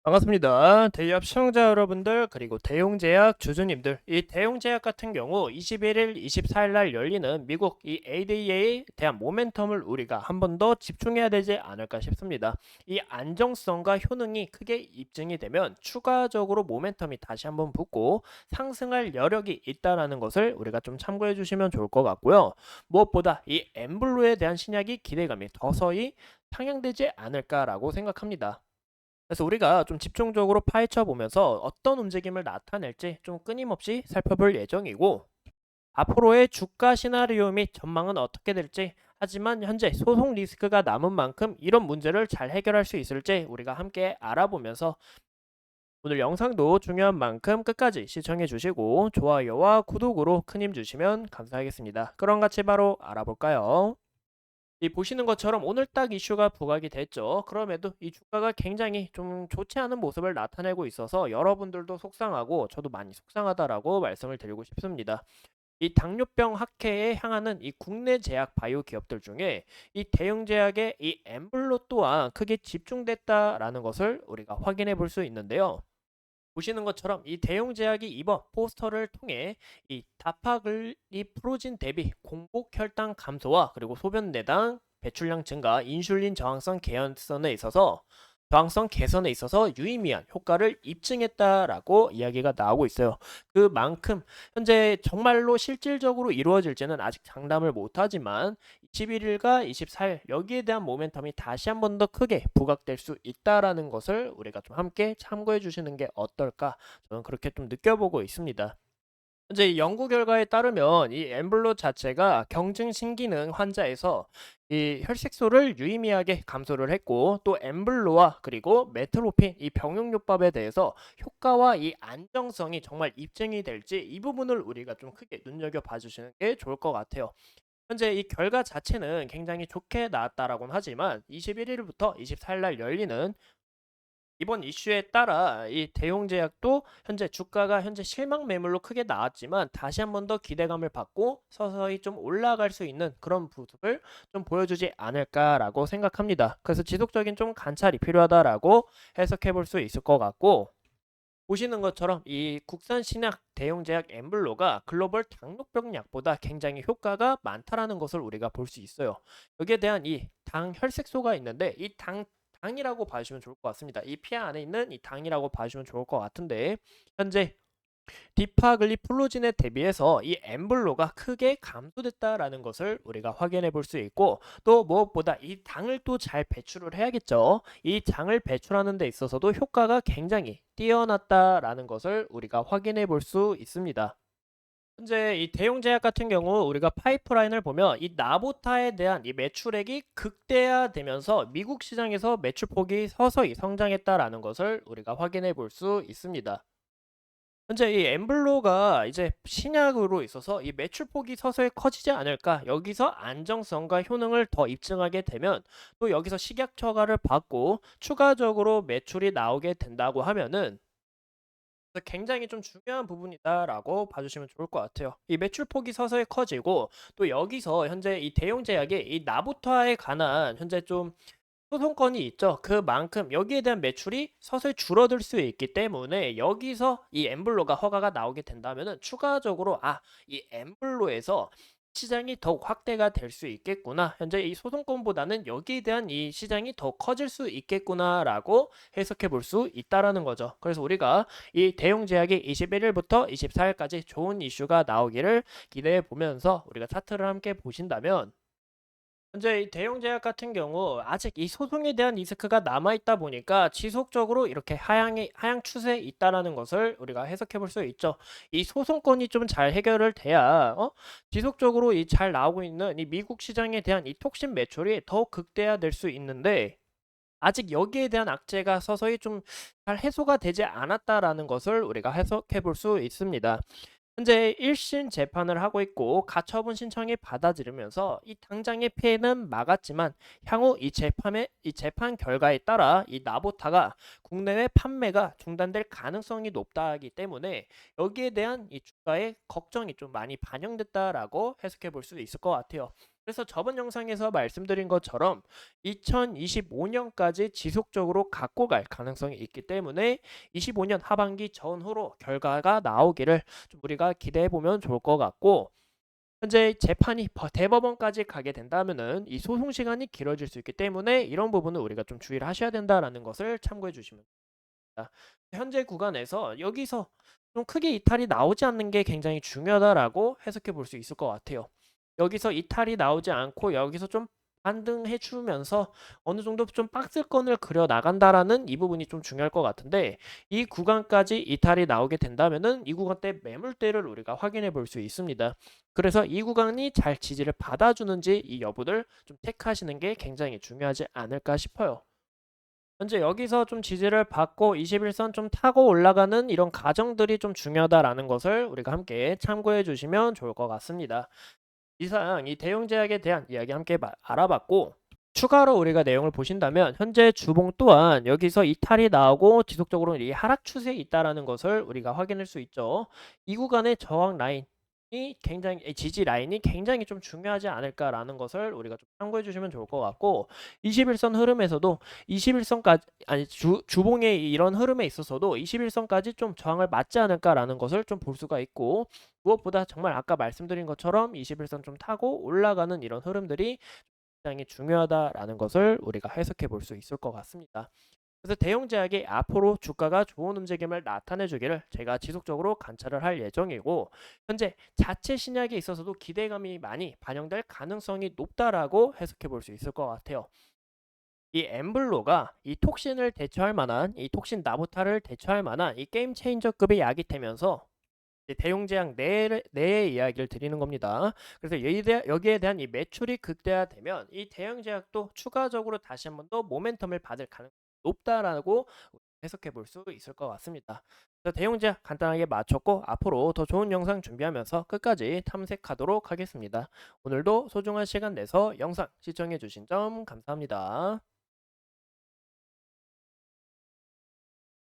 반갑습니다. 대기업 시청자 여러분들 그리고 대용제약 주주님들, 이 대용제약 같은 경우 21일, 24일 날 열리는 미국 이 ADA에 대한 모멘텀을 우리가 한 번 더 집중해야 되지 않을까 싶습니다. 이 안정성과 효능이 크게 입증이 되면 추가적으로 모멘텀이 다시 한번 붙고 상승할 여력이 있다라는 것을 우리가 좀 참고해 주시면 좋을 것 같고요. 무엇보다 이 엠블루에 대한 신약이 기대감이 더서히 상향되지 않을까라고 생각합니다. 그래서 우리가 좀 집중적으로 파헤쳐 보면서 어떤 움직임을 나타낼지 좀 끊임없이 살펴볼 예정이고, 앞으로의 주가 시나리오 및 전망은 어떻게 될지, 하지만 현재 소송 리스크가 남은 만큼 이런 문제를 잘 해결할 수 있을지 우리가 함께 알아보면서, 오늘 영상도 중요한 만큼 끝까지 시청해 주시고 좋아요와 구독으로 큰 힘 주시면 감사하겠습니다. 그럼 같이 바로 알아볼까요? 이 보시는 것처럼 오늘 딱 이슈가 부각이 됐죠. 그럼에도 이 주가가 굉장히 좀 좋지 않은 모습을 나타내고 있어서 여러분들도 속상하고 저도 많이 속상하다라고 말씀을 드리고 싶습니다. 이 당뇨병 학회에 향하는 이 국내 제약 바이오 기업들 중에 이 대형 제약의 이 엠블로 또한 크게 집중됐다라는 것을 우리가 확인해 볼 수 있는데요. 보시는 것처럼 이 대형 제약이 이번 포스터를 통해 이 다파글리프로진 대비 공복 혈당 감소와 그리고 소변 내당 배출량 증가, 인슐린 저항성 개선에 있어서 유의미한 효과를 입증했다라고 이야기가 나오고 있어요. 그만큼 현재 정말로 실질적으로 이루어질지는 아직 장담을 못하지만 21일과 24일 여기에 대한 모멘텀이 다시 한 번 더 크게 부각될 수 있다라는 것을 우리가 좀 함께 참고해 주시는 게 어떨까, 저는 그렇게 좀 느껴보고 있습니다. 현재 이 연구 결과에 따르면 이 엠블로 자체가 경증 신기능 환자에서 이 혈색소를 유의미하게 감소를 했고, 또 엠블로와 그리고 메트로핀 이 병용요법에 대해서 효과와 이 안정성이 정말 입증이 될지 이 부분을 우리가 좀 크게 눈여겨 봐주시는 게 좋을 것 같아요. 현재 이 결과 자체는 굉장히 좋게 나왔다라고는 하지만 21일부터 24일 날 열리는 이번 이슈에 따라 이 대용제약도 현재 주가가 현재 실망 매물로 크게 나왔지만 다시 한번 더 기대감을 받고 서서히 좀 올라갈 수 있는 그런 모습을 좀 보여주지 않을까라고 생각합니다. 그래서 지속적인 좀 관찰이 필요하다라고 해석해 볼 수 있을 것 같고, 보시는 것처럼 이 국산 신약 대용 제약 엠블로가 글로벌 당뇨병 약보다 굉장히 효과가 많다라는 것을 우리가 볼 수 있어요. 여기에 대한 이 당 혈색소가 있는데 이 당이라고 봐주시면 좋을 것 같습니다. 이 피 안에 있는 이 당이라고 봐주시면 좋을 것 같은데, 현재 디파글리플로진에 대비해서 이 엠블로가 크게 감소됐다라는 것을 우리가 확인해 볼 수 있고, 또 무엇보다 이 당을 또 잘 배출을 해야겠죠. 이 당을 배출하는 데 있어서도 효과가 굉장히 뛰어났다라는 것을 우리가 확인해 볼 수 있습니다. 현재 이 대용 제약 같은 경우 우리가 파이프라인을 보면 이 나보타에 대한 이 매출액이 극대화되면서 미국 시장에서 매출폭이 서서히 성장했다라는 것을 우리가 확인해 볼 수 있습니다. 현재 이 엠블로가 이제 신약으로 있어서 이 매출폭이 서서히 커지지 않을까. 여기서 안정성과 효능을 더 입증하게 되면 또 여기서 식약 처가를 받고 추가적으로 매출이 나오게 된다고 하면은 굉장히 좀 중요한 부분이다라고 봐주시면 좋을 것 같아요. 이 매출폭이 서서히 커지고 또 여기서 현재 이 대용 제약의 이 나부타에 관한 현재 좀 소송건이 있죠. 그만큼 여기에 대한 매출이 서서히 줄어들 수 있기 때문에 여기서 이 엠블로가 허가가 나오게 된다면은 추가적으로 이 엠블로에서 시장이 더욱 확대가 될 수 있겠구나. 현재 이 소송건보다는 여기에 대한 이 시장이 더 커질 수 있겠구나라고 해석해 볼 수 있다라는 거죠. 그래서 우리가 이 대용 제약이 21일부터 24일까지 좋은 이슈가 나오기를 기대해 보면서 우리가 차트를 함께 보신다면, 현재 이 대형 제약 같은 경우 아직 이 소송에 대한 리스크가 남아 있다 보니까 지속적으로 이렇게 하향 추세에 있다라는 것을 우리가 해석해 볼 수 있죠. 이 소송건이 좀 잘 해결을 돼야 지속적으로 이 잘 나오고 있는 이 미국 시장에 대한 이 톡신 매출이 더 극대화될 수 있는데, 아직 여기에 대한 악재가 서서히 좀 잘 해소가 되지 않았다라는 것을 우리가 해석해 볼 수 있습니다. 현재 1심 재판을 하고 있고 가처분 신청이 받아들이면서 이 당장의 피해는 막았지만 향후 이 재판 결과에 따라 이 나보타가 국내외 판매가 중단될 가능성이 높다기 때문에 여기에 대한 이 주가의 걱정이 좀 많이 반영됐다라고 해석해 볼 수 있을 것 같아요. 그래서 저번 영상에서 말씀드린 것처럼 2025년까지 지속적으로 갖고 갈 가능성이 있기 때문에 25년 하반기 전후로 결과가 나오기를 좀 우리가 기대해 보면 좋을 것 같고, 현재 재판이 대법원까지 가게 된다면은 이 소송 시간이 길어질 수 있기 때문에 이런 부분은 우리가 좀 주의를 하셔야 된다라는 것을 참고해 주시면 됩니다. 현재 구간에서 여기서 좀 크게 이탈이 나오지 않는 게 굉장히 중요하다라고 해석해 볼 수 있을 것 같아요. 여기서 이탈이 나오지 않고 여기서 좀 반등해 주면서 어느 정도 좀 박스권을 그려 나간다라는 이 부분이 좀 중요할 것 같은데, 이 구간까지 이탈이 나오게 된다면은 이 구간대 매물대를 우리가 확인해 볼 수 있습니다. 그래서 이 구간이 잘 지지를 받아주는지 이 여부를 좀 체크하시는 게 굉장히 중요하지 않을까 싶어요. 현재 여기서 좀 지지를 받고 21선 좀 타고 올라가는 이런 과정들이 좀 중요하다라는 것을 우리가 함께 참고해 주시면 좋을 것 같습니다. 이상 이 대형 제약에 대한 이야기 함께 알아봤고, 추가로 우리가 내용을 보신다면 현재 주봉 또한 여기서 이탈이 나오고 지속적으로 이 하락 추세에 있다라는 것을 우리가 확인할 수 있죠. 이 구간의 저항 라인이 굉장히 지지 라인이 굉장히 좀 중요하지 않을까라는 것을 우리가 좀 참고해 주시면 좋을 것 같고, 21선 흐름에서도 21선까지 아니 주봉의 이런 흐름에 있어서도 21선까지 좀 저항을 맞지 않을까라는 것을 좀 볼 수가 있고, 무엇보다 정말 아까 말씀드린 것처럼 21선 좀 타고 올라가는 이런 흐름들이 굉장히 중요하다라는 것을 우리가 해석해 볼 수 있을 것 같습니다. 그래서 대형 제약이 앞으로 주가가 좋은 움직임을 나타내 주기를 제가 지속적으로 관찰을 할 예정이고, 현재 자체 신약에 있어서도 기대감이 많이 반영될 가능성이 높다라고 해석해 볼 수 있을 것 같아요. 이 엠블로가 이 톡신을 대처할 만한, 이 톡신 나부타를 대처할 만한 이 게임 체인저급의 약이 되면서 대용 제약 내의 이야기를 드리는 겁니다. 그래서 여기에 대한 이 매출이 극대화되면 이 대형 제약도 추가적으로 다시 한번 더 모멘텀을 받을 가능성이 높다라고 해석해 볼 수 있을 것 같습니다. 그래서 대용 제약 간단하게 마쳤고, 앞으로 더 좋은 영상 준비하면서 끝까지 탐색하도록 하겠습니다. 오늘도 소중한 시간 내서 영상 시청해 주신 점 감사합니다.